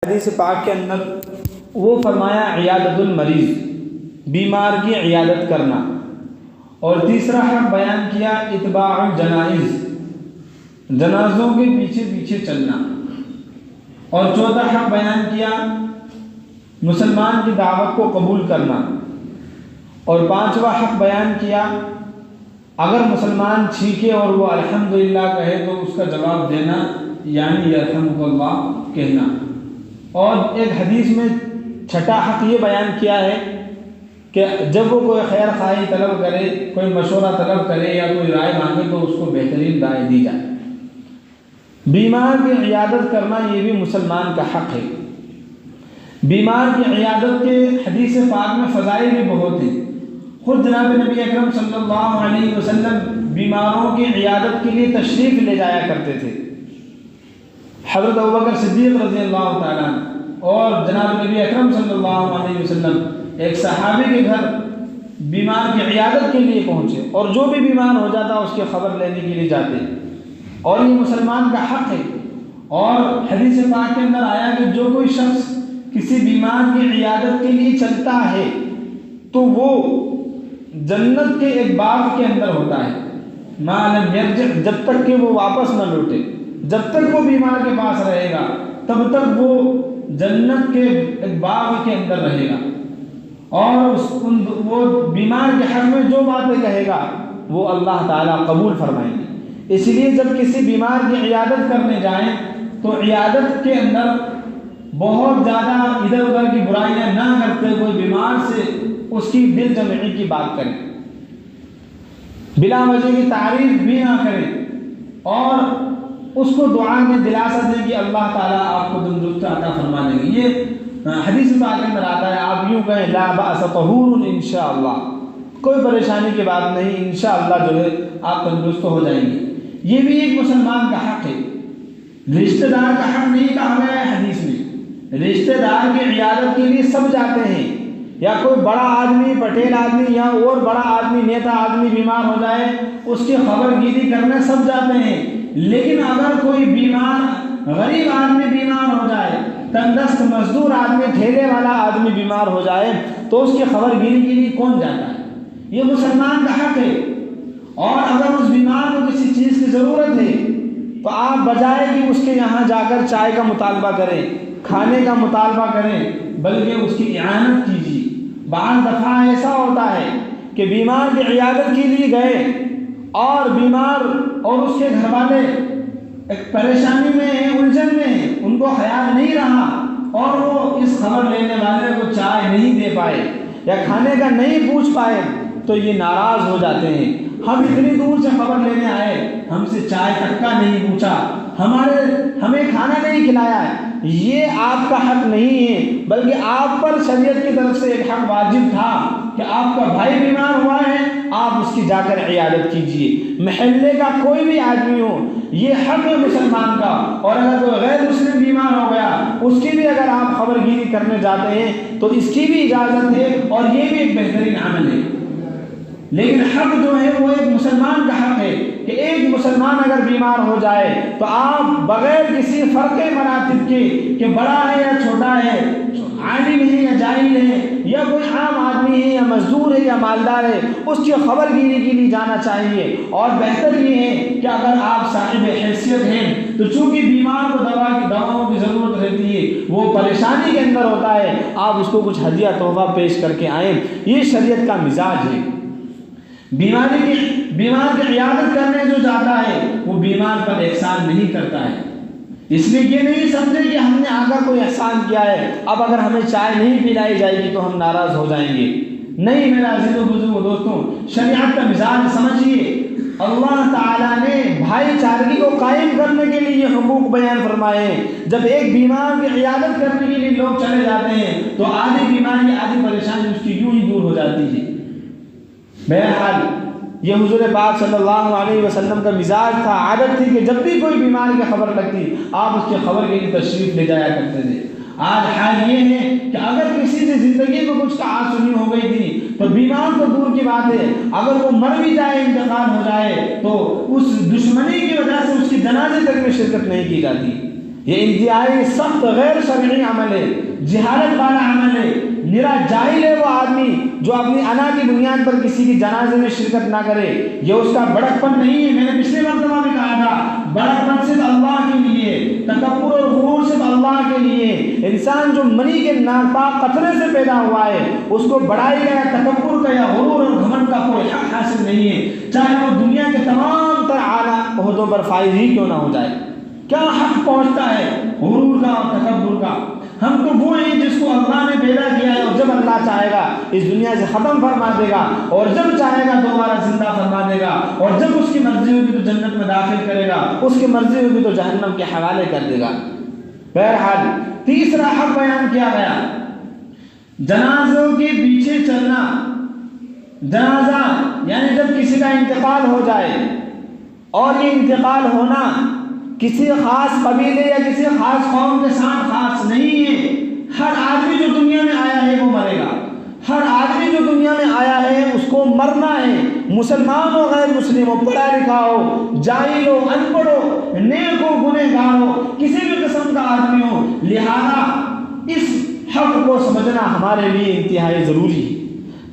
حدیث پاک کے اندر وہ فرمایا عیادت المریض، بیمار کی عیادت کرنا، اور تیسرا حق بیان کیا اتباع الجنائز، جنازوں کے پیچھے پیچھے چلنا، اور چوتھا حق بیان کیا مسلمان کی دعوت کو قبول کرنا، اور پانچواں حق بیان کیا اگر مسلمان چھینکے اور وہ الحمدللہ کہے تو اس کا جواب دینا، یعنی یرحمک اللہ کہنا۔ اور ایک حدیث میں چھٹا حق یہ بیان کیا ہے کہ جب وہ کوئی خیر خواہی طلب کرے، کوئی مشورہ طلب کرے یا کوئی رائے مانگے تو اس کو بہترین رائے دی جائے۔ بیمار کی عیادت کرنا یہ بھی مسلمان کا حق ہے۔ بیمار کی عیادت کے حدیث پاک میں فضائل بھی بہت ہیں۔ خود جناب نبی اکرم صلی اللہ علیہ وسلم بیماروں کی عیادت کے لیے تشریف لے جایا کرتے تھے۔ حضرت ابوبکر صدیق رضی اللہ تعالیٰ عنہ اور جناب نبی اکرم صلی اللہ علیہ وسلم ایک صحابی کے گھر بیمار کی عیادت کے لیے پہنچے، اور جو بھی بیمار ہو جاتا اس کی خبر لینے کے لیے جاتے، اور یہ مسلمان کا حق ہے۔ اور حدیث پاک کے اندر آیا کہ جو کوئی شخص کسی بیمار کی عیادت کے لیے چلتا ہے تو وہ جنت کے ایک باغ کے اندر ہوتا ہے، ما لم یرجع، جب تک کہ وہ واپس نہ لوٹے، جب تک وہ بیمار کے پاس رہے گا تب تک وہ جنت کے ایک باغ کے اندر رہے گا، اور وہ بیمار کے حق میں جو باتیں کہے گا وہ اللہ تعالیٰ قبول فرمائیں گے۔ اس لیے جب کسی بیمار کی عیادت کرنے جائیں تو عیادت کے اندر بہت زیادہ ادھر ادھر کی برائیاں نہ کرتے ہوئے بیمار سے اس کی دل جمعی کی بات کریں، بلا وجہ کی تعریف بھی نہ کریں، اور اس کو دعا میں دلاسا دیں کہ اللہ تعالیٰ آپ کو تندرست عطا فرما دیں گے۔ یہ حدیث پاک کے اندر آتا ہے، آپ یوں کہیں لا بأس طہور انشاءاللہ، کوئی پریشانی کی بات نہیں، انشاءاللہ جو ہے آپ تندرست ہو جائیں گے۔ یہ بھی ایک مسلمان کا حق ہے۔ رشتہ دار کا حق نہیں کہا گیا ہے حدیث میں۔ رشتہ دار کی عیادت کے لیے سب جاتے ہیں، یا کوئی بڑا آدمی، پٹیل آدمی یا اور بڑا آدمی، نیتا آدمی بیمار ہو جائے اس کی خبر گیری کرنے سب جاتے ہیں، لیکن اگر کوئی بیمار غریب آدمی بیمار ہو جائے، تندرست مزدور آدمی، ٹھیلے والا آدمی بیمار ہو جائے تو اس کی خبر گیری کے لیے کون جاتا ہے؟ یہ مسلمان کا حق ہے۔ اور اگر اس بیمار کو کسی چیز کی ضرورت ہے تو آپ بجائے کہ اس کے یہاں جا کر چائے کا مطالبہ کریں، کھانے کا مطالبہ کریں، بلکہ اس کی اعانت کیجیے۔ بعض دفعہ ایسا ہوتا ہے کہ بیمار کی عیادت کے لیے گئے اور بیمار اور اس کے گھر والے ایک پریشانی میں ہیں، الجھن میں ہیں، ان کو خیال نہیں رہا اور وہ اس خبر لینے والے کو چائے نہیں دے پائے یا کھانے کا نہیں پوچھ پائے تو یہ ناراض ہو جاتے ہیں، ہم اتنی دور سے خبر لینے آئے، ہم سے چائے تک کا نہیں پوچھا، ہمیں کھانا نہیں کھلایا ہے۔ یہ آپ کا حق نہیں ہے، بلکہ آپ پر شریعت کی طرف سے ایک حق واجب تھا کہ آپ کا بھائی بیمار ہوا ہے، آپ اس کی جا کر عیادت کیجیے۔ محلے کا کوئی بھی آدمی ہو، یہ حق ہے مسلمان کا، اور اگر کوئی غیر مسلم بیمار ہو گیا اس کی بھی اگر آپ خبر گیری کرنے جاتے ہیں تو اس کی بھی اجازت ہے، اور یہ بھی ایک بہترین عمل ہے۔ لیکن حق جو ہے وہ ایک مسلمان کا حق ہے کہ ایک مسلمان اگر بیمار ہو جائے تو آپ بغیر کسی فرق مراتب کے کہ بڑا ہے یا چھوٹا ہے، عالم ہے یا جاہل ہے، یا کوئی عام آدمی ہے یا مزدور ہے یا مالدار ہے، اس کی خبر گیری کے لیے جانا چاہیے۔ اور بہتر یہ ہے کہ اگر آپ صاحب حیثیت ہیں تو چونکہ بیمار کو دواؤں کی ضرورت رہتی ہے، وہ پریشانی کے اندر ہوتا ہے، آپ اس کو کچھ ہدیہ تحفہ پیش کر کے آئیں۔ یہ شریعت کا مزاج ہے۔ بیمار کی عیادت کرنے جو جاتا ہے وہ بیمار پر احسان نہیں کرتا ہے، اس لیے یہ نہیں سمجھے کہ ہم نے آگا کوئی احسان کیا ہے، اب اگر ہمیں چائے نہیں پلائی جائے گی تو ہم ناراض ہو جائیں گے۔ نہیں میرے عزیز و بزرگ دوستوں، شریعت کا مزاج سمجھیے۔ اللہ تعالیٰ نے بھائی چارگی کو قائم کرنے کے لیے یہ حقوق بیان فرمائے ہیں۔ جب ایک بیمار کی عیادت کرنے کے لیے لوگ چلے جاتے ہیں تو آدھی بیماری، آدھی پریشانی اس کی یوں ہی دور ہو جاتی ہے۔ بہرحال یہ حضور پاک صلی اللہ علیہ وسلم کا مزاج تھا، عادت تھی کہ جب بھی کوئی بیماری کی خبر لگتی آپ اس کی خبر کے لیے تشریف لے جایا کرتے تھے۔ آج حال یہ ہے کہ اگر کسی سے زندگی میں کچھ تعاسنی ہو گئی تھی تو بیمار تو دور کی بات ہے، اگر وہ مر بھی جائے، انتقال ہو جائے، تو اس دشمنی کی وجہ سے اس کی جنازے تک میں شرکت نہیں کی جاتی۔ یہ انتہائی سخت غیر شرعی عمل ہے، جہالت والا عمل ہے، نرا جاہل ہے وہ آدمی جو اپنی انا کی بنیاد پر کسی کی جنازے میں شرکت نہ کرے۔ یہ اس کا بڑک پن نہیں ہے، میں نے پچھلے مرتبہ بھی کہا تھا، بڑک پن صرف اللہ کے لیے، تکبر اور غرور صرف اللہ کے لیے۔ انسان جو منی کے ناپاک قطرے سے پیدا ہوا ہے اس کو بڑائی کا یا تکبر کا یا غرور اور گھمنڈ کا کوئی حق حاصل نہیں ہے، چاہے وہ دنیا کے تمام تر اعلیٰ عہدوں پر فائز ہی کیوں نہ ہو جائے۔ کیا حق پہنچتا ہے غرور کا اور تکبر کا؟ ہم تو وہ ہیں جس کو اللہ نے پیدا کیا ہے، اور جب اللہ چاہے گا اس دنیا سے ختم فرما دے گا، اور جب چاہے گا دوبارہ زندہ فرما دے گا، اور جب اس کی مرضی ہوگی تو جنت میں داخل کرے گا، اس کی مرضی ہوگی تو جہنم کے حوالے کر دے گا۔ بہرحال تیسرا حق بیان کیا گیا، جنازوں کے پیچھے چلنا۔ جنازہ یعنی جب کسی کا انتقال ہو جائے، اور یہ انتقال ہونا کسی خاص قبیلے یا کسی خاص قوم کے ساتھ خاص نہیں ہے، ہر آدمی جو دنیا میں آیا ہے وہ مرے گا، ہر آدمی جو دنیا میں آیا ہے اس کو مرنا ہے، مسلمان ہو غیر مسلم ہو، پڑھا لکھا ہو، جاہل ہو، ان پڑھ ہو، نیک ہو، گنہگار ہو، کسی بھی قسم کا آدمی ہو۔ لہذا اس حق کو سمجھنا ہمارے لیے انتہائی ضروری ہے۔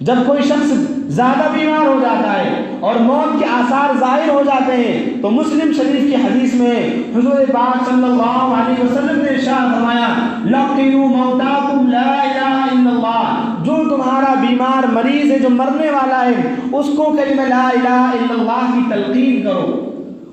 جب کوئی شخص زیادہ بیمار ہو جاتا ہے اور موت کے آثار ظاہر ہو جاتے ہیں تو مسلم شریف کی حدیث میں حضور پاک صلی اللہ علیہ وسلم نے ارشاد فرمایا، لقنوا موتاکم لا الہ الا اللہ، جو تمہارا بیمار مریض ہے، جو مرنے والا ہے، اس کو کلمہ لا الہ الا اللہ کی تلقین کرو۔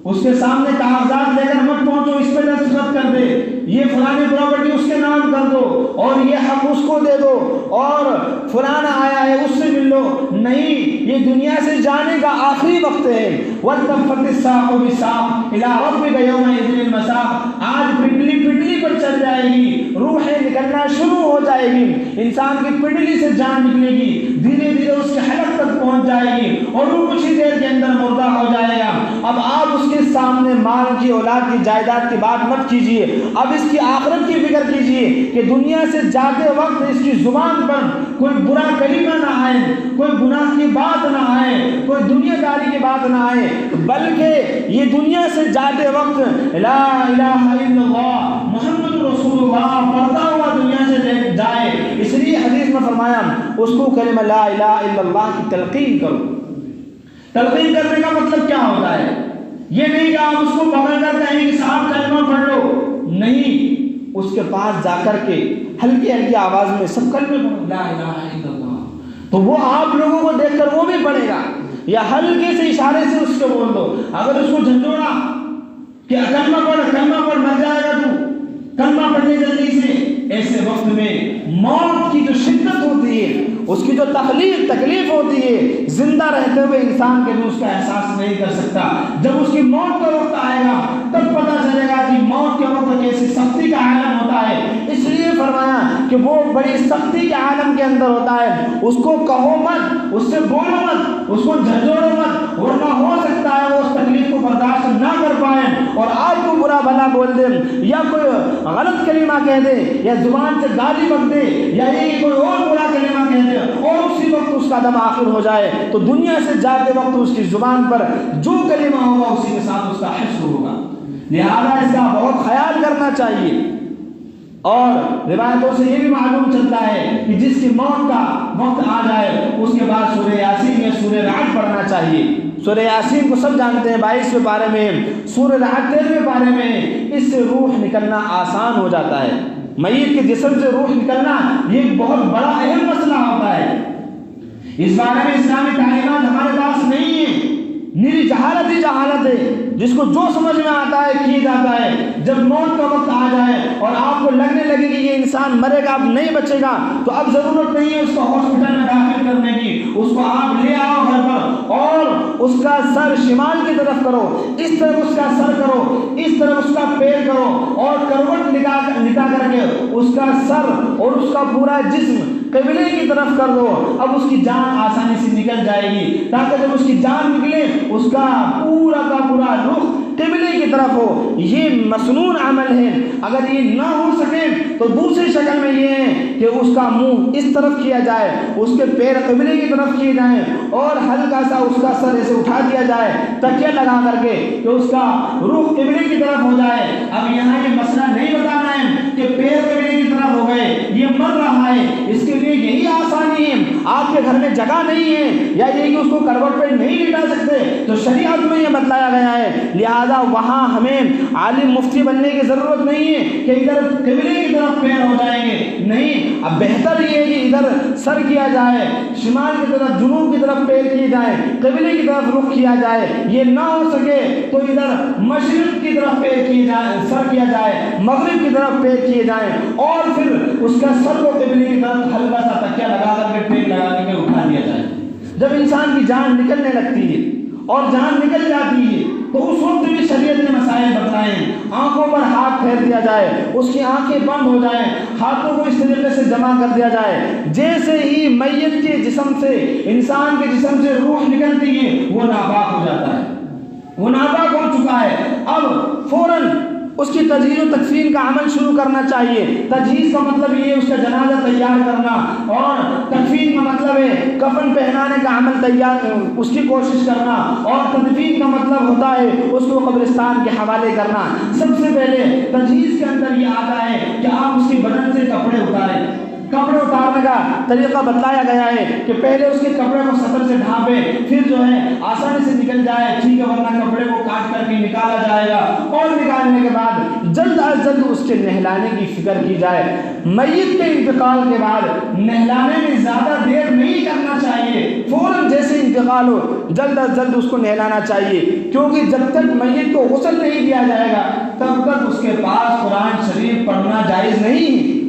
اس کے سامنے کاغذات لے کر مت پہنچو، اس پہ دستخط کر دے، یہ فلانی پراپرٹی اس کے نام کر دو، اور یہ حق اس کو دے دو، اور فلانا آیا ہے اس سے مل لو۔ نہیں، یہ دنیا سے جانے کا آخری وقت ہے۔ وَالتَّفَّتِ السَّاقُ بِالسَّاقِ إِلَىٰ رَبِّكَ يَوْمَئِذٍ الْمَسَاقُ، آج پنڈلی پنڈلی پر چل جائے گی، روحیں نکلنا شروع ہو جائے گی، انسان کی پنڈلی سے جان نکلے گی، دھیرے دھیرے اس کے حلق تک پہنچ جائے گی، اور وہ کچھ ہی دیر کے اندر مردہ ہو جائے گا۔ اب آپ اس کے سامنے مال کی، اولاد کی، جائیداد کی بات مت کیجیے، اب اس کی آخرت کی فکر کیجیے کہ دنیا سے جاتے وقت اس کی زبان پر کوئی برا کلمہ نہ آئے، کوئی گناہ کی بات نہ آئے، کوئی دنیا داری کی بات نہ آئے، بلکہ یہ دنیا سے جاتے وقت لا الہ الا اللہ محمد رسول اللہ پڑھتا ہوا دنیا سے جائے۔ اس لیے حدیث میں فرمایا اس کو کلمہ لا الہ الا اللہ کی تلقین کرو۔ تلقین کرنے کا مطلب کیا ہوتا ہے؟ یہ نہیں کہ آپ اس کو پکڑ کر کہیں کہ صاحب کلمہ پڑھ لو، نہیں، اس کے پاس جا کر کے ہلکی ہلکی آواز میں سب کلمے پڑھو، لا الہ الا اللہ، تو وہ آپ لوگوں کو دیکھ کر وہ بھی پڑھے گا، یا ہلکے سے اشارے سے اس کو بول دو۔ اگر اس کو جھنجھوڑا کہ کلمہ پڑھ مر جائے گا تو، کلمہ پڑھنے جلدی سے، ایسے وقت میں موت کی جو شدت ہوتی ہے، اس کی جو تکلیف ہوتی ہے، زندہ رہتے ہوئے انسان کے بھی اس کا احساس نہیں کر سکتا۔ جب اس کی موت کا وقت آئے گا تب پتہ چلے گا کہ موت کے وقت کیسی سختی کا عالم ہوتا ہے۔ اس لیے فرمایا کہ وہ بڑی سختی کے عالم کے اندر ہوتا ہے، اس کو کہو مت، اس سے بولو مت، اس کو جھنجھوڑو مت، ورنہ ہو سکتا ہے وہ اس تکلیف کو برداشت نہ کر پائے اور آپ کو برا بھلا بول دے، یا کوئی غلط کلمہ کہہ دے، یا زبان سے گالی بک دے، یا یہ کوئی اور برا کلمہ کہہ دے، اور اسی وقت اس کا دم آخر ہو جائے، تو دنیا سے جاتے وقت اس کی زبان پر جو کلمہ ہوگا اسی کے ساتھ اس کا حشر ہوگا۔ لہذا اس کا بہت خیال کرنا چاہیے۔ اور روایتوں سے یہ بھی معلوم چلتا ہے کہ جس کی موت کا وقت آ جائے اس کے بعد سورہ یاسین یا سورہ رعد پڑھنا چاہیے۔ سورہ یاسین کو سب جانتے ہیں، 22ویں پارے میں، سورہ رعد 13ویں پارے میں، اس سے روح نکلنا آسان ہو جاتا ہے۔ میت کے جسم سے روح نکلنا یہ بہت بڑا اہم مسئلہ ہوتا ہے، اس بارے میں اسلامی تعلیمات ہمارے پاس نہیں ہے، میری جہالت ہی جہالت ہے، جس کو جو سمجھ میں آتا ہے کیے جاتا ہے۔ جب موت کا وقت آ جائے اور آپ کو لگنے لگے کہ یہ انسان مرے گا، اب نہیں بچے گا، تو اب ضرورت نہیں ہے اس کو ہاسپٹل میں داخل کرنے کی، اس کو آپ لے آؤ گھر پر اور اس کا سر شمال کی طرف کرو، اس طرف اس کا سر کرو، اس طرف اس کا پیر کرو، اور کروٹ لٹا کر کے اس کا سر اور اس کا پورا جسم قبلے کی طرف کر دو۔ اب اس کی جان آسانی سے نکل جائے گی، تاکہ جب اس کی جان نکلے اس کا پورا رخ قبلے کی طرف ہو۔ یہ مسنون عمل ہے، اگر یہ نہ ہو سکے تو دوسرے دوسری شکل میں یہ ہے کہ اس کا منہ اس طرف کیا جائے، اس کے پیر قبلے کی طرف کیے جائیں اور ہلکا سا اس کا سر ایسے اٹھا دیا جائے تکیہ لگا کر کے کہ اس کا رخ قبلے کی طرف ہو جائے۔ اب یہاں یہ مسئلہ نہیں بتانا ہے کہ پیر قبلے کی طرف ہو گئے، یہ مر رہا ہے، اس کے لیے یہی آسانی ہے۔ آپ کے گھر میں جگہ نہیں ہے یا یہ کہ اس کو کروٹ پہ نہیں لٹا سکتے تو شریعت میں یہ بتلایا گیا ہے، لہذا وہاں ہمیں عالم مفتی بننے کی ضرورت نہیں ہے کہ ادھر قبلے کی طرف پیر ہو جائیں گے، نہیں، اب بہتر یہ ہے کہ ادھر سر کیا جائے، شمال کی طرف جنوب کی طرف پیر کیے جائیں، قبلے کی طرف رخ کیا جائے، یہ نہ ہو سکے تو ادھر مشرق کی طرف پیر کیے جائیں، سر کیا جائے، مغرب کی طرف پیر کیے جائیں اور پھر اس کا سر کو قبلے کی طرف ہلکا سا تکیہ لگا کر کے ٹیک لگا کر کے اٹھا دیا جائے۔ جب انسان کی جان نکلنے لگتی ہے اور جان نکل جاتی ہے تو اس وقت بھی شریعت نے مسائل بتلائے ہیں، آنکھوں پر ہاتھ پھیر دیا جائے، اس کی آنکھیں بند ہو جائیں، ہاتھوں کو اس طریقے سے جمع کر دیا جائے جیسے ہی میت کے جسم سے، انسان کے جسم سے روح نکلتی ہے وہ ناپاک ہو جاتا ہے، وہ ناپاک ہو چکا ہے۔ اب فوراً اس کی تجہیز و تکفین کا عمل شروع کرنا چاہیے۔ تجہیز کا مطلب یہ ہے اس کا جنازہ تیار کرنا، اور تکفین کا مطلب ہے کفن پہنانے کا عمل تیار، اس کی کوشش کرنا، اور تدفین کا مطلب ہوتا ہے اس کو قبرستان کے حوالے کرنا۔ سب سے پہلے تجہیز کے اندر یہ آتا ہے کہ آپ اس کے بدن سے کپڑے اتاریں۔ کپڑے اتارنے کا طریقہ بتلایا گیا ہے کہ پہلے اس کے کپڑے کو سطر سے ڈھانپے، پھر جو ہے آسانی سے نکل جائے، ٹھیک ہے، ورنہ کپڑے کو کاٹ کر کے نکالا جائے گا، اور نکالنے کے بعد جلد از جلد اس کے نہلانے کی فکر کی جائے۔ میت کے انتقال کے بعد نہلانے میں زیادہ دیر نہیں کرنا چاہیے، فوراً جیسے انتقال ہو جلد از جلد اس کو نہلانا چاہیے، کیونکہ جب تک میت کو غسل نہیں دیا جائے گا تب تک اس کے پاس قرآن شریف پڑھنا جائز نہیں ہے،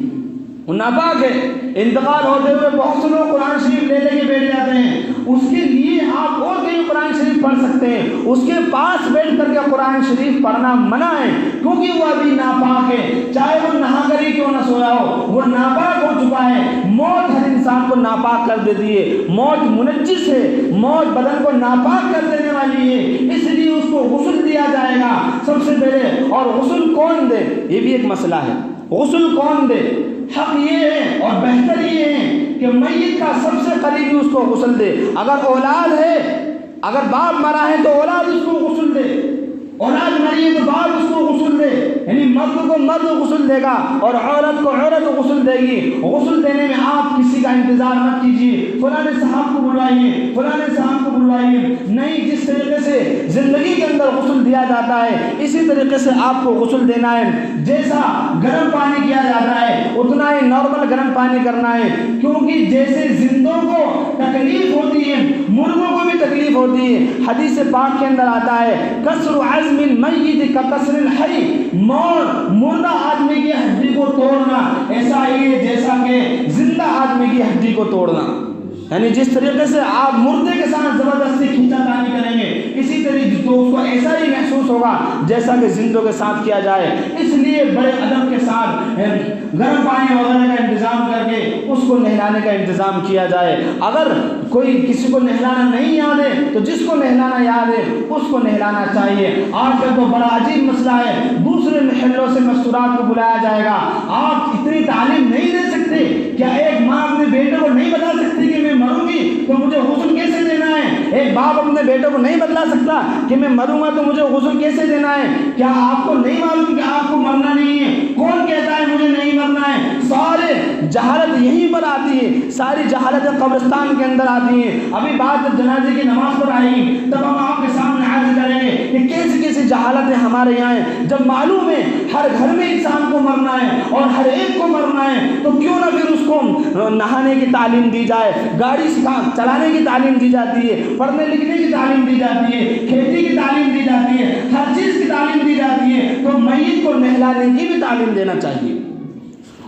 وہ ناپاک ہے۔ انتقال ہوتے ہوئے بہت سے لوگ قرآن شریف لے کے بیٹھ جاتے ہیں، اس کے لیے آپ اور کہیں قرآن شریف پڑھ سکتے ہیں، اس کے پاس بیٹھ کر کے قرآن شریف پڑھنا منع ہے، کیونکہ وہ ابھی ناپاک ہے، چاہے وہ نہا کر ہی کیوں نہ سویا ہو، وہ ناپاک ہو چکا ہے۔ موت ہر انسان کو ناپاک کر دیتی ہے، موت منجس ہے، موت بدن کو ناپاک کر دینے والی ہے، اس لیے اس کو غسل دیا جائے گا سب سے پہلے۔ اور غسل کون دے یہ بھی ایک مسئلہ ہے، غسل کون دے؟ حق یہ ہے اور بہتر یہ ہے کہ میت کا سب سے قریبی اس کو غسل دے۔ اگر اولاد ہے، اگر باپ مرا ہے تو اولاد اس کو غسل دے، اولاد مری ہے تو باپ اس کو غسل دے، یعنی مرد کو مرد غسل دے گا اور عورت کو عورت غسل دے گی۔ غسل دینے میں آپ کسی کا انتظار مت کیجیے، فلاں صاحب کو بلوائیے، فلاں صاحب کو بلوائیے، نہیں، جس طریقے سے زندگی کے اندر غسل دیا جاتا ہے اسی طریقے سے آپ کو غسل دینا ہے۔ جیسا گرم پانی کیا جاتا ہے اتنا ہی نارمل گرم پانی کرنا ہے، کیونکہ جیسے زندوں کو تکلیف ہوتی ہے مرغوں کو بھی تکلیف ہوتی ہے۔ حدیث پاک کے اندر آتا ہے کسر عظم المیت ککسر الحی، مردہ آدمی کی ہڈی کو توڑنا ایسا ہی ہے جیسا کہ زندہ آدمی کی ہڈی کو توڑنا، یعنی جس طریقے سے آپ مردے کے ساتھ زبردستی کھینچا تانی کریں گے اسی طریقے تو اس کو ایسا ہی محسوس ہوگا جیسا کہ زندوں کے ساتھ کیا جائے۔ اس لیے بڑے ادب کے ساتھ گرم پانی وغیرہ کا انتظام کر کے اس کو نہلانے کا انتظام کیا جائے۔ اگر کوئی کسی کو نہلانا نہیں یاد ہے تو جس کو نہلانا یاد ہے اس کو نہلانا چاہیے۔ آج کل تو بڑا عجیب مسئلہ ہے، دوسرے محلوں سے مستورات کو بلایا جائے گا۔ آپ اتنی تعلیم نہیں دے سکتے؟ کیا ایک ماں اپنے بیٹے کو نہیں بتا سکتی کہ میں مروں گی تو مجھے غسل کیسے دینا ہے؟ ایک باپ اپنے بیٹے کو نہیں بتلا سکتا کہ میں مروں گا تو مجھے غسل کیسے دینا ہے؟ کیا آپ کو نہیں معلوم کہ آپ کو مرنا نہیں ہے؟ کون کہتا ہے مجھے نہیں مرنا ہے؟ سارے جہالت یہیں پر آتی ہے، ساری جہالت قبرستان کے اندر آتی ہیں۔ ابھی بات جب جنازے کی نماز پر آئے گی تب ہم آپ کے سامنے عرض کریں گے کہ کیسی کیسی جہالتیں ہمارے یہاں ہیں۔ جب معلوم ہے ہر گھر میں انسان کو مرنا ہے اور ہر ایک کو مرنا ہے تو کیوں نہ پھر اس کو نہانے کی تعلیم دی جائے، گاڑی چلانے کی تعلیم دی جاتی ہے، پڑھنے لکھنے کی تعلیم دی جاتی ہے، کھیتی کی تعلیم دی جاتی ہے، ہر چیز کی تعلیم دی جاتی ہے، تو میت کو نہلانے کی بھی تعلیم دینا چاہیے۔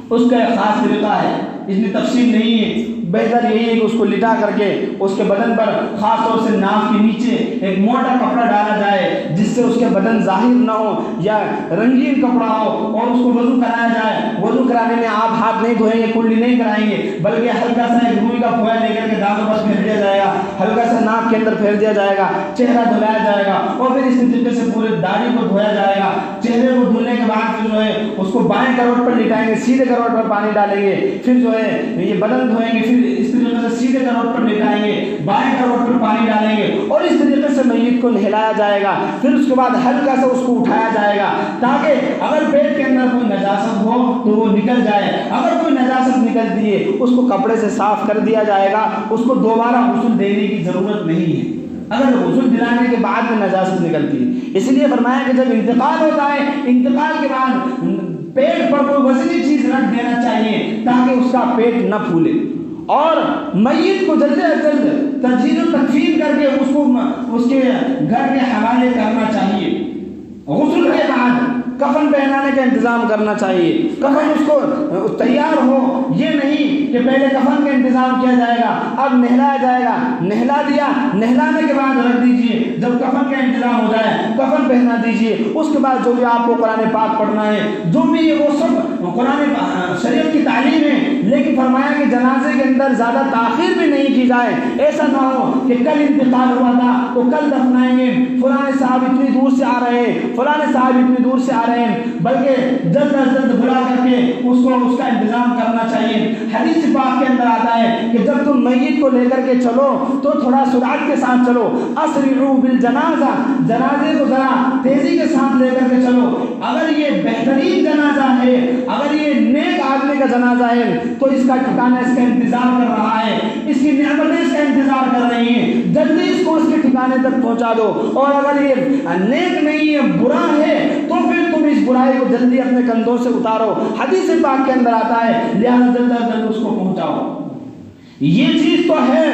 اس کا ایک خاص طریقہ ہے، اس میں تفصیل نہیں ہے، بہتر یہی ہے کہ اس کو لٹا کر کے اس کے بدن پر خاص طور سے ناک کے نیچے ایک موٹا کپڑا ڈالا جائے جس سے اس کے بدن ظاہر نہ ہو، یا رنگین کپڑا ہو، اور اس کو وضو کرایا جائے۔ وضو کرانے میں آپ ہاتھ نہیں دھوئیں گے، کلی نہیں کرائیں گے، بلکہ ہلکا سا ایک روئی کا پھویا لے کر کے دانتوں پر پھیر دیا جائے گا، ہلکا سا ناک کے اندر پھیر دیا جائے گا، چہرہ دھلایا جائے گا، اور پھر اس طریقے سے پورے داڑھی کو دھویا جائے گا۔ چہرے کو دھلنے کے بعد پھر جو ہے اس کو بائیں کروٹ پر لٹائیں گے، سیدھے کروٹ پر پانی ڈالیں گے، پھر جو ہے یہ بدن دھوئیں گے، پھر اس طریقے سے سیدھے کروٹ پر لٹائیں گے، بائیں کروٹ پر پانی ڈالیں گے، اور اس طریقے سے میت کو نہلایا جائے گا۔ پھر اس کے بعد ہلکا سا اس کو اٹھایا جائے گا تاکہ اگر پیٹ کے اندر کوئی نجاست ہو تو وہ نکل جائے۔ اگر کوئی نجاست نکلتی ہے اس کو کپڑے سے صاف کر دیا جائے گا، اس کو دوبارہ غسل دینے کی ضرورت نہیں ہے اگر غسل دلانے کے بعد میں نجاست نکلتی ہے۔ اس لیے فرمایا کہ جب انتقال ہوتا ہے، انتقال کے بعد پیٹ پر کوئی وزنی چیز رکھ دینا چاہیے تاکہ اس کا پیٹ نہ پھولے، اور میت کو جلد از جلد تجہیز و تکفین کر کے اس کو اس کے گھر کے حوالے کرنا چاہیے۔ غسل کے بعد کفن پہنانے کا انتظام کرنا چاہیے، کفن اس کو تیار ہو، یہ نہیں کہ پہلے کفن کا انتظام کیا جائے گا، اب نہلایا جائے گا، نہلا دیا، نہلانے کے بعد رکھ دیجئے، جب کفن کا انتظام ہو جائے کفن پہنا دیجئے، اس کے بعد جو بھی آپ کو قرآن پاک پڑھنا ہے، جو بھی وہ سب قرآن شریعت کی تعلیم ہے، لیکن فرمایا کہ جنازے کے اندر زیادہ تاخیر بھی نہیں کی جائے۔ ایسا نہ ہو کہ کل انتقال ہوا تھا تو کل دفنائیں گے، فلاں صاحب اتنی دور سے آ رہے ہیں، فلاں صاحب اتنی دور سے آ رہے ہیں، بلکہ جلد از جلد بلا کر کے اس کو اس کا انتظام کرنا چاہیے۔ حدیث پاک کے اندر آتا ہے کہ جب تم میت کو لے کر کے چلو تو تھوڑا سرعت کے ساتھ چلو، اسرعوا بالجنازہ، جنازے کو ذرا تیزی کے ساتھ لے کر کے چلو۔ اگر یہ بہترین جنازہ ہے، اگر یہ نیک آدمی کا جنازہ ہے تو اس کا ٹھکانہ اس کا انتظار کر رہا ہے، اس کی نعمتیں اس کا انتظار کر رہی ہیں، جلدی اس کو اس کے ٹھکانے تک پہنچا دو۔ اور اگر یہ نیک نہیں ہے، برا ہے، تو پھر تم اس برائی کو جلدی اپنے کندھوں سے اتارو۔ حدیث پاک کے اندر آتا ہے لہذا جلد از جلد اس کو پہنچاؤ۔ یہ چیز تو ہے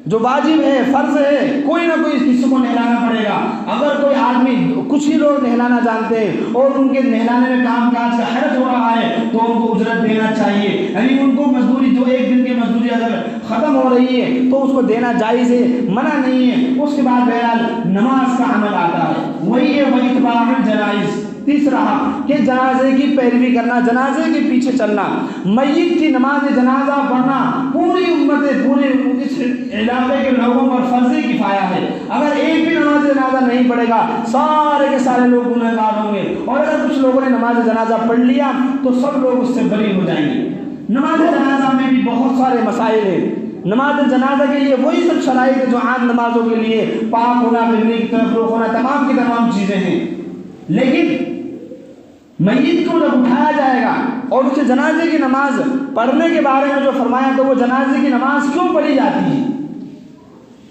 جو واجب ہے، فرض ہے، کوئی نہ کوئی کسی کو نہلانا پڑے گا۔ اگر کوئی آدمی، کچھ ہی لوگ نہلانا جانتے ہیں اور ان کے نہلانے میں کام کاج کا حرج ہو رہا ہے تو ان کو اجرت دینا چاہیے، یعنی ان کو مزدوری، جو ایک دن کی مزدوری اگر ختم ہو رہی ہے تو اس کو دینا جائز ہے، منع نہیں ہے۔ اس کے بعد بہرحال نماز کا عمل آتا ہے، وہی ہے وَإِتْبَاعُ الْجَنَائِزِ۔ تیسرا کہ جنازے کی پیروی کرنا، جنازے کے پیچھے چلنا، میت کی نماز جنازہ پڑھنا پوری امت، پورے اس علاقے کے لوگوں پر فرض کفایہ ہے۔ اگر ایک بھی نماز جنازہ نہیں پڑھے گا سارے کے سارے لوگ گنہگار ہوں گے، اور اگر کچھ لوگوں نے نماز جنازہ پڑھ لیا تو سب لوگ اس سے بری ہو جائیں گے۔ نماز جنازہ میں بھی بہت سارے مسائل ہیں۔ نماز جنازہ کے لیے وہی سب شرائط ہے جو عام نمازوں کے لیے، پاک ہونا، قبلے کی طرف رخ ہونا، تمام کی تمام چیزیں ہیں، لیکن میت کو جب اٹھایا جائے گا اور اس کے جنازے کی نماز پڑھنے کے بارے میں جو فرمایا تو وہ جنازے کی نماز کیوں پڑھی جاتی ہے؟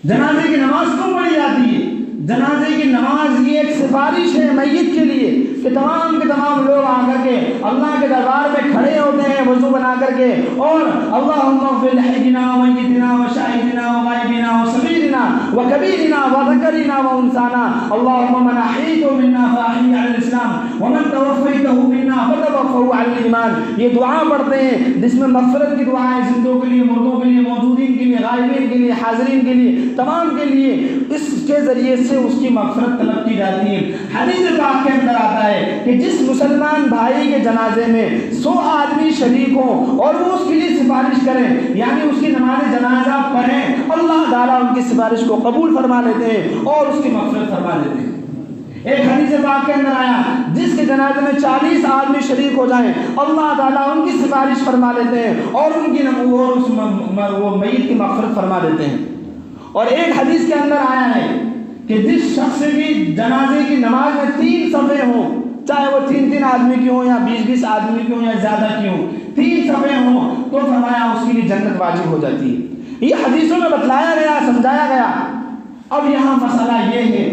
جنازے کی نماز کیوں پڑھی جاتی ہے؟ جنازے کی نماز یہ ایک سفارش ہے میت کے لیے کہ تمام کے تمام لوگ آ کر کے اللہ کے دربار میں کھڑے ہوتے ہیں وضو بنا کر کے، اور اللہم اغفر لحینا ومیتنا وشاہدنا وغائبنا وصغیرنا وکبیرنا وذکرنا وانثانا اللہم من احییته منا فاحیہ علی الاسلام ومن توفیتہ منا فتوفہ علی الایمان۔ یہ دعا پڑھتے ہیں جس میں مغفرت کی دعائیں زندوں کے لیے، مردوں کے لیے، موجودین کے لیے، غائبین کے لیے، حاضرین کے لیے، تمام کے لیے، اس کے ذریعے سے اس کی مغفرت طلب کی جاتی ہے۔ حدیث پاک کے اندر آتا ہے کہ جس مسلمان بھائی کے جنازے میں 100 آدمی شریک ہوں اور وہ اس کے لیے سفارش کریں، یعنی اس کی نماز جنازہ پڑھیں، اللہ تعالیٰ ان کی سفارش کو قبول فرما لیتے ہیں اور اس کی مغفرت فرما لیتے ہیں۔ ایک حدیث پاک کے اندر آیا جس کے جنازے میں 40 آدمی شریک ہو جائیں اللہ تعالیٰ ان کی سفارش فرما لیتے ہیں اور ان کی وہ میت کی مغفرت فرما دیتے ہیں۔ اور ایک حدیث کے اندر آیا ہے کہ جس شخص کی جنازے کی نماز میں 3 صفیں ہوں، چاہے وہ 3 آدمی کی ہوں یا 20 آدمی کی ہوں یا زیادہ کی ہوں، 3 صفیں ہوں تو فرمایا اس کے لیے جنت واجب ہو جاتی ہے۔ یہ حدیثوں میں بتلایا گیا، سمجھایا گیا۔ اب یہاں مسئلہ یہ ہے،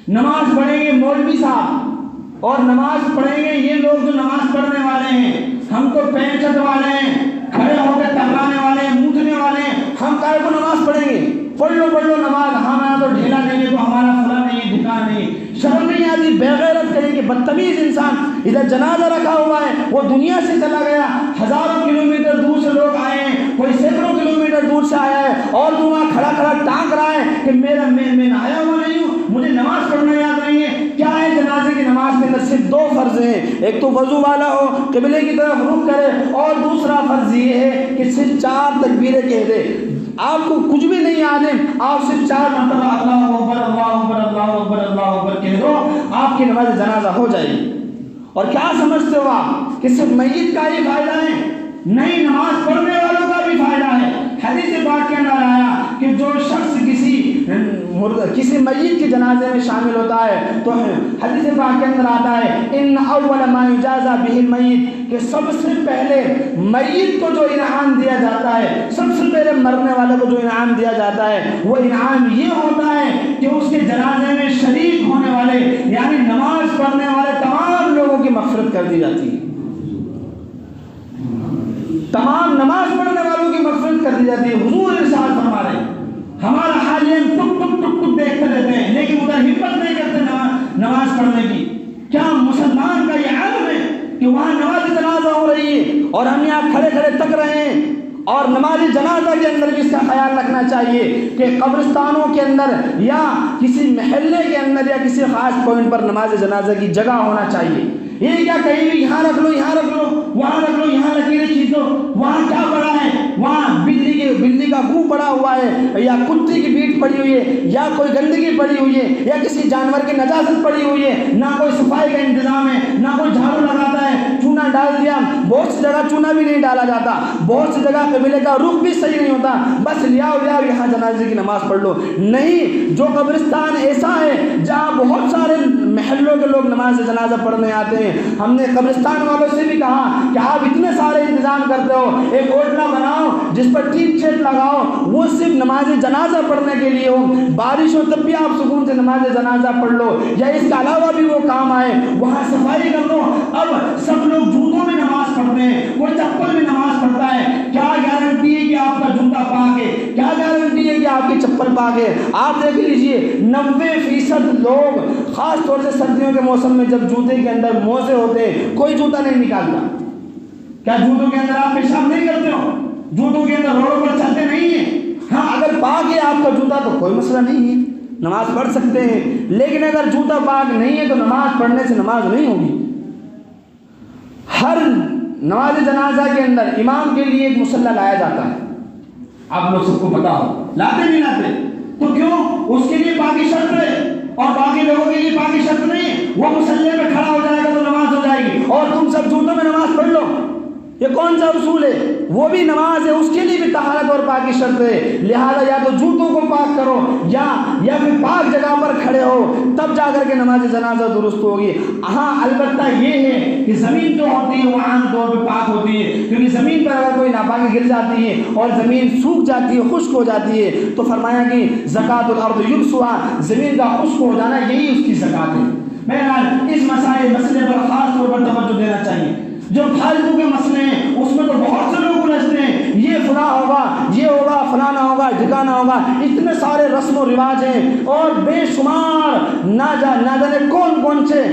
نماز پڑھیں گے مولوی صاحب اور نماز پڑھیں گے یہ لوگ جو نماز پڑھنے والے ہیں، ہم کو پینچت والے ہیں، کھڑے ہو کے ٹکرانے والے ہیں، مونجنے والے ہیں، ہم کائے کو نماز پڑھیں گے؟ پڑھ لو نماز، ہمارا تو ڈھیلا نہیں ہے تو ہمارا فلاں نہیں ہے، دکان نہیں ہے۔ شرم نہیں آتی؟ بے غیرت کہیں کہ بدتمیز انسان، ادھر جنازہ رکھا ہوا ہے، وہ دنیا سے چلا گیا، ہزاروں کلومیٹر دور سے لوگ آئے ہیں، کوئی سینکڑوں کہ میں نہایا ہوا نہیں ہوں، مجھے نماز پڑھنا یاد نہیں ہے۔ کیا ہے جنازے کی نماز کے اندر صرف 2 فرض ہیں، ایک تو وضو والا ہو، قبلے کی طرف رخ کرے، اور دوسرا فرض یہ ہے کہ صرف 4 تکبیریں کہہ دے۔ آپ کو کچھ بھی نہیں یاد ہے، آپ صرف 4 مرتبہ اللہ اکبر اللہ اکبر اللہ اکبر اللہ اکبر کہہ دو، آپ کی نماز جنازہ ہو جائے گی۔ اور کیا سمجھتے ہو آپ کہ صرف میت کا ہی فائدہ ہے؟ نہیں، نماز پڑھنے والوں کا بھی فائدہ ہے۔ حدیث پاک کے اندر آیا کہ جو شخص کسی میت کے جنازے میں شامل ہوتا ہے تو حدیث پاک کے اندر آتا ہے ان اول ما یجازى به المیت، کہ سب سے پہلے میت کو جو انعام دیا جاتا ہے، سب سے پہلے مرنے والے کو جو انعام دیا جاتا ہے، وہ انعام یہ ہوتا ہے کہ اس کے جنازے میں شریک ہونے والے یعنی نماز پڑھنے والے تمام لوگوں کی مغفرت کر دی جاتی ہے۔ تمام نماز پڑھنے والوں کی مغفرت کر دی جاتی ہے۔ حضور ارشاد فرما رہے ہیں، ہمارا حال یہ ٹک ٹک ٹک ٹک دیکھتے رہتے ہیں لیکن ادھر ہمت نہیں کرتے نماز پڑھنے کی۔ کیا مسلمان کا یہ عالم ہے کہ وہاں نماز جنازہ ہو رہی ہے اور ہم یہاں کھڑے کھڑے تک رہے ہیں؟ اور نماز جنازہ کے اندر بھی اس کا خیال رکھنا چاہیے کہ قبرستانوں کے اندر یا کسی محلے کے اندر یا کسی خاص پوائنٹ پر نماز جنازہ کی جگہ ہونا چاہیے۔ یہ کیا کہیں بھی یہاں رکھ لو، یہاں رکھ لو، وہاں رکھ لو، یہاں لکیریں کھینچ دو، وہاں کیا پڑا ہے، وہاں بلی کا گو پڑا ہوا ہے، یا کتے کی بیٹ پڑی ہوئی ہے، یا کوئی گندگی پڑی ہوئی ہے، یا کسی جانور کی نجاست پڑی ہوئی ہے، نہ کوئی صفائی کا انتظام ہے، نہ کوئی جھاڑو لگاتا ہے، چونا ڈال دیا۔ بہت سی جگہ چونا بھی نہیں ڈالا جاتا، بہت سی جگہ قبلے کا رخ بھی صحیح نہیں ہوتا، بس لیاؤ یہاں جنازے کی نماز پڑھ لو۔ نہیں، جو قبرستان ایسا ہے جہاں بہت سارے محلوں کے لوگ نماز جنازہ پڑھنے آتے ہیں، ہم نے قبرستان والوں سے بھی کہا کہ آپ اتنے سارے انتظام کرتے ہو، ایک اوٹلا بناؤ جس پر ٹیپ چیٹ لگاؤ، وہ صرف نماز جنازہ پڑھنے کے لیے ہو، بارش ہو تب بھی آپ سکون سے نماز جنازہ پڑھ لو، یا اس کے علاوہ بھی وہ کام آئے، وہاں صفائی کر لو۔ اب سب لوگ جوتوں میں نماز پڑھتے ہیں، کوئی چپل میں نماز پڑھتا ہے، کیا گارنٹی ہے کہ آپ کا جوتا پاک ہے؟ کیا گارنٹی ہے کہ آپ کی چپل پاک ہے؟ آپ دیکھ لیجئے 90% لوگ خاص طور سے سردیوں کے موسم میں جب جوتے کے اندر موزے ہوتے ہیں کوئی جوتا نہیں نکالتا۔ کیا جوتوں کے اندر آپ پیشاب نہیں کرتے ہو؟ جوتوں کے اندر روڈوں پر چلتے نہیں ہیں؟ ہاں، اگر پاک ہے آپ کا جوتا تو کوئی مسئلہ نہیں ہے، نماز پڑھ سکتے ہیں، لیکن اگر جوتا پاک نہیں ہے تو نماز پڑھنے سے نماز نہیں ہوگی۔ ہر نماز جنازہ کے اندر امام کے لیے ایک مصلی لایا جاتا ہے، آپ لوگ سب کو پتا ہو، لاتے نہیں لاتے تو کیوں؟ اس کے لیے پاکی شرط ہے اور باقی لوگوں کے لیے پاکی شرط نہیں ہے۔ وہ مصلی پہ کھڑا ہو جائے گا تو نماز ہو جائے گی، اور تم سب جوتوں میں نماز پڑھ لو، یہ کون سا اصول ہے؟ وہ بھی نماز ہے، اس کے لیے بھی طہارت اور پاکی شرط ہے، لہذا یا تو جوتوں کو پاک کرو یا پھر پاک جگہ پر کھڑے ہو، تب جا کر کے نماز جنازہ درست ہوگی۔ ہاں، البتہ یہ ہے کہ زمین جو ہوتی ہے وہ عام طور پہ پاک ہوتی ہے، کیونکہ زمین پر اگر کوئی ناپاکی گر جاتی ہے اور زمین سوکھ جاتی ہے، خشک ہو جاتی ہے، تو فرمایا کہ زکوٰۃ الارض یبسها، زمین کا خشک ہو جانا یہی اس کی زکوٰۃ ہے۔ بہرحال اس مسئلے پر خاص طور پر توجہ دینا چاہیے۔ جو فالتو کے مسئلے ہیں اس میں تو بہت سے لوگ الجھتے ہیں، یہ فلاں ہوگا، یہ ہوگا، فلانا ہوگا، ٹھکانا ہوگا، اتنے سارے رسم و رواج ہیں اور بے شمار نہ جانے کون سے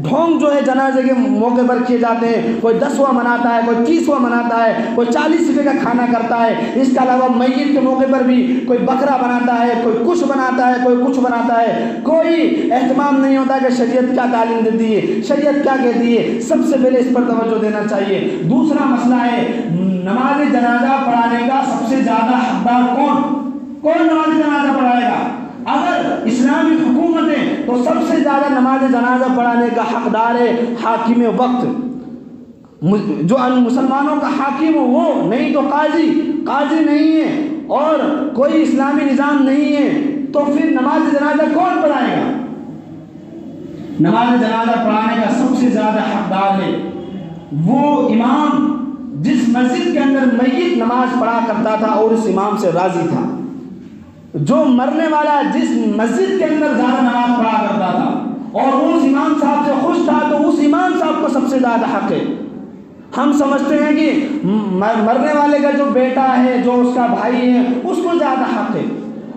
ڈھونگ جو ہے جنازے کے موقع پر کیے جاتے ہیں۔ کوئی 10واں مناتا ہے، کوئی 30واں مناتا ہے، کوئی 40 روپے کا کھانا کرتا ہے۔ اس کے علاوہ میت کے موقع پر بھی کوئی بکرا بناتا ہے، کوئی کچھ بناتا ہے، کوئی کچھ بناتا ہے۔ کوئی اہتمام نہیں ہوتا کہ شریعت کیا تعلیم دیتی ہے، شریعت کیا کہتی ہے۔ سب سے پہلے اس پر توجہ دینا چاہیے۔ دوسرا مسئلہ ہے نماز جنازہ پڑھانے کا سب سے زیادہ حقدار کون نماز جنازہ پڑھائے گا؟ اگر اسلامی حکومت ہے تو سب سے زیادہ نماز جنازہ پڑھانے کا حقدار ہے حاکم وقت، جو مسلمانوں کا حاکم ہو وہ، نہیں تو قاضی نہیں ہے اور کوئی اسلامی نظام نہیں ہے، تو پھر نماز جنازہ کون پڑھائے گا؟ نماز جنازہ پڑھانے کا سب سے زیادہ حقدار ہے وہ امام جس مسجد کے اندر میت نماز پڑھا کرتا تھا اور اس امام سے راضی تھا۔ جو مرنے والا جس مسجد کے اندر زیادہ نماز پڑھا کرتا تھا اور اس امام صاحب سے خوش تھا تو اس امام صاحب کو سب سے زیادہ حق ہے۔ ہم سمجھتے ہیں کہ مرنے والے کا جو بیٹا ہے، جو اس کا بھائی ہے، اس کو زیادہ حق ہے،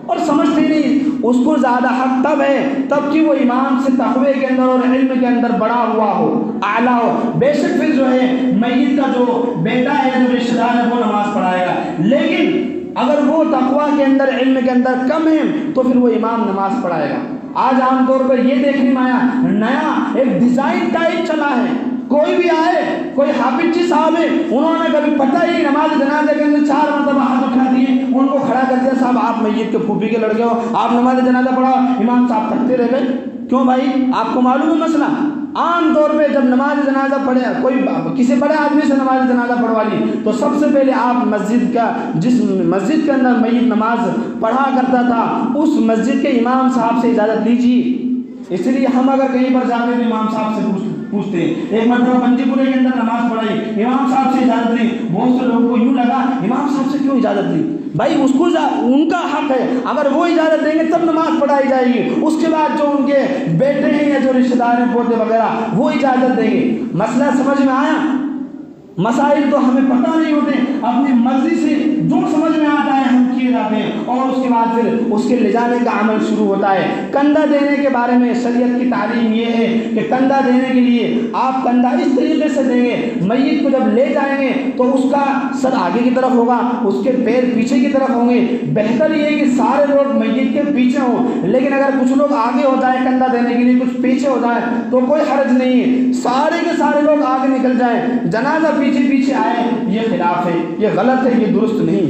اور سمجھتے نہیں اس کو زیادہ حق تب ہے تب کہ وہ امام سے تقوی کے اندر اور علم کے اندر بڑا ہوا ہو، اعلیٰ ہو۔ بے شک پھر جو ہے میت کا جو بیٹا ہے، جو رشتہ دار ہے، وہ نماز پڑھائے گا، لیکن اگر وہ تقویٰ کے اندر، علم کے اندر کم ہے تو پھر وہ امام نماز پڑھائے گا۔ آج عام طور پر یہ دیکھنے میں آیا نیا ایک ڈیزائن ٹائپ چلا ہے، کوئی بھی آئے، کوئی حافظ جی صاحب ہے، انہوں نے کبھی پتہ ہی نماز جنازے کے اندر 4 مرتبہ ہاتھ اٹھا دیے، ان کو کھڑا کر دیا، صاحب آپ میت کے پھوپھی کے لڑکے ہو، آپ نماز جنازہ پڑھا، امام صاحب تھکتے رہ گئے۔ کیوں بھائی؟ آپ کو معلوم ہے مسئلہ؟ عام طور پہ جب نماز جنازہ پڑھے، کوئی کسی بڑے آدمی سے نماز جنازہ پڑھوا لی تو سب سے پہلے آپ مسجد کا، جس مسجد کے اندر میت نماز پڑھا کرتا تھا، اس مسجد کے امام صاحب سے اجازت لیجیے۔ اس لیے ہم اگر کہیں پر جاتے ہیں تو امام صاحب سے پوچھتے ہیں۔ ایک مرتبہ بنجی پورے کے اندر نماز پڑھائی، امام صاحب سے اجازت لی، بہت سے لوگوں کو یوں لگا امام صاحب سے کیوں اجازت لی؟ بھائی اس کو ان کا حق ہے، اگر وہ اجازت دیں گے تب نماز پڑھائی جائے گی، اس کے بعد جو ان کے بیٹے ہیں یا جو رشتہ دار ہیں پوتے وغیرہ وہ اجازت دیں گے۔ مسئلہ سمجھ میں آیا؟ مسائل تو ہمیں پتہ نہیں ہوتے، اپنی مرضی سے جو سمجھ میں آتا ہے ہم کیے جاتے ہیں، اور اس کے بعد پھر اس کے لے جانے کا عمل شروع ہوتا ہے۔ کندھا دینے کے بارے میں شریعت کی تعلیم یہ ہے کہ کندھا دینے کے لیے آپ کندھا اس طریقے سے دیں گے، میت کو جب لے جائیں گے تو اس کا سر آگے کی طرف ہوگا، اس کے پیر پیچھے کی طرف ہوں گے۔ بہتر یہ ہے کہ سارے لوگ میت کے پیچھے ہوں، لیکن اگر کچھ لوگ آگے ہو جائیں کندھا دینے کے لیے، کچھ پیچھے ہو جائیں تو کوئی حرج نہیں ہے، سارے کے سارے لوگ آگے نکل جائیں، جنازہ پیچھے آئے، یہ خلاف ہے، یہ غلط ہے، یہ درست نہیں۔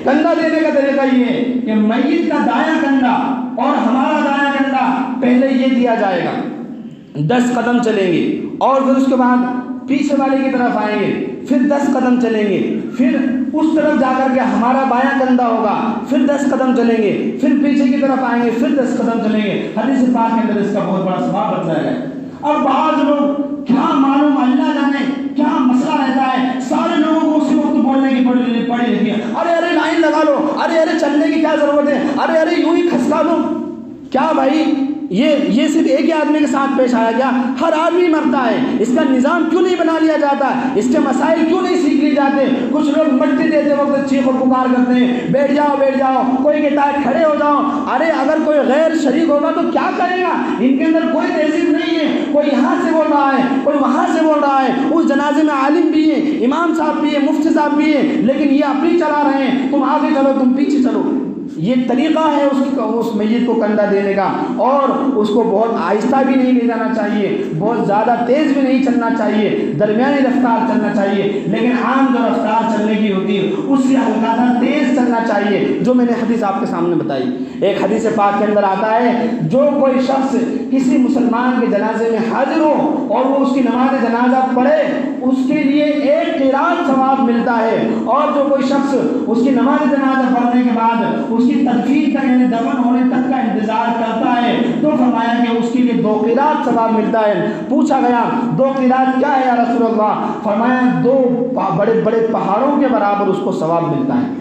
کندھا دینے کا طریقہ یہ ہے کہ میت کا دایاں کندھا اور ہمارا دایاں کندھا پہلے یہ دیا جائے گا، 10 قدم چلیں گے، اور پھر اس کے بعد پیچھے والے کی طرف آئیں گے، پھر 10 قدم چلیں گے، پھر اس طرف جا کر کے ہمارا بایاں کندھا ہوگا، پھر 10 قدم چلیں گے، پھر پیچھے کی طرف آئیں گے، پھر 10 قدم چلیں گے۔ حدیث پاک کے اندر اس کا بہت بڑا ثواب بتایا ہے۔ اور بعض لوگ کیا معلوم، اللہ جانے کیا مسئلہ رہتا ہے، سارے لوگوں کو اسی وقت بولنے کی پڑی رہتی ہے، ارے لائن لگا لو، ارے چلنے کی کیا ضرورت ہے، ارے یوں ہی کھسکا لو۔ کیا بھائی یہ صرف ایک ہی آدمی کے ساتھ پیش آیا گیا؟ ہر آدمی مرتا ہے، اس کا نظام کیوں نہیں بنا لیا جاتا؟ اس کے مسائل کیوں نہیں سیکھ لی جاتے؟ کچھ لوگ مٹی دیتے وقت چیخ و پکار کرتے ہیں، بیٹھ جاؤ، کوئی کہتا ہے کھڑے ہو جاؤ۔ ارے اگر کوئی غیر شریک ہوگا تو کیا کرے گا؟ ان کے اندر کوئی تہذیب نہیں ہے، کوئی یہاں سے بول رہا ہے، کوئی وہاں سے بول رہا ہے، اس جنازے میں عالم بھی ہے، امام صاحب بھی ہے، مفتی صاحب بھی ہے، لیکن یہ اپنی چلا رہے ہیں، تم آگے چلو، تم پیچھے چلو۔ یہ طریقہ ہے اس میت کو کندھا دینے کا، اور اس کو بہت آہستہ بھی نہیں لے جانا چاہیے، بہت زیادہ تیز بھی نہیں چلنا چاہیے، درمیانی رفتار چلنا چاہیے، لیکن عام جو رفتار چلنے کی ہوتی ہے اس سے ہلکا سا تیز چلنا چاہیے، جو میں نے حدیث آپ کے سامنے بتائی۔ ایک حدیث پاک کے اندر آتا ہے جو کوئی شخص کسی مسلمان کے جنازے میں حاضر ہو اور وہ اس کی نماز جنازہ پڑھے، اس کے لیے 1 قرات ثواب ملتا ہے، اور جو کوئی شخص اس کی نماز جنازہ پڑھنے کے بعد اس کی تدفین تک یعنی دفن ہونے تک کا انتظار کرتا ہے تو فرمایا کہ اس کے لیے 2 قرات ثواب ملتا ہے۔ پوچھا گیا 2 قرات کیا ہے یا رسول اللہ؟ فرمایا 2 بڑے بڑے پہاڑوں کے برابر اس کو ثواب ملتا ہے۔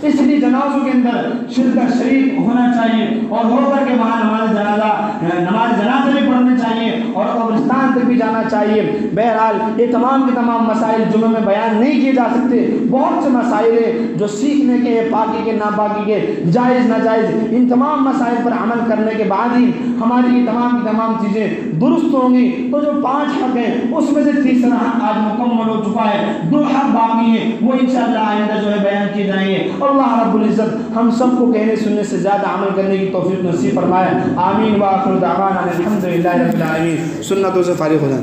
اس لیے جنازوں کے اندر شریک ہونا چاہیے، اور ہو کر کے وہاں نماز جنازہ بھی پڑھنے چاہیے، اور قبرستان تک بھی جانا چاہیے۔ بہرحال یہ تمام کے تمام مسائل جمعہ میں بیان نہیں کیے جا سکتے، بہت سے مسائل ہیں جو سیکھنے کے، پاکی کے، ناپاکی کے، جائز ناجائز، ان تمام مسائل پر عمل کرنے کے بعد ہی ہماری یہ تمام کی تمام چیزیں درست ہوں گی۔ تو جو 5 حق ہیں اس میں سے تیسرا حق آج مکمل ہو چکا ہے، 2 حق باقی ہیں، وہ انشاءاللہ آئندہ جو ہے بیان کیے جائیں گے۔ اللہ رب العزت ہم سب کو کہنے سننے سے زیادہ عمل کرنے کی توفیق نصیب فرمائے، آمین۔ وآخر دعوانا الحمدللہ رب العالمین۔ سنتوں سے فارغ ہو جائیں۔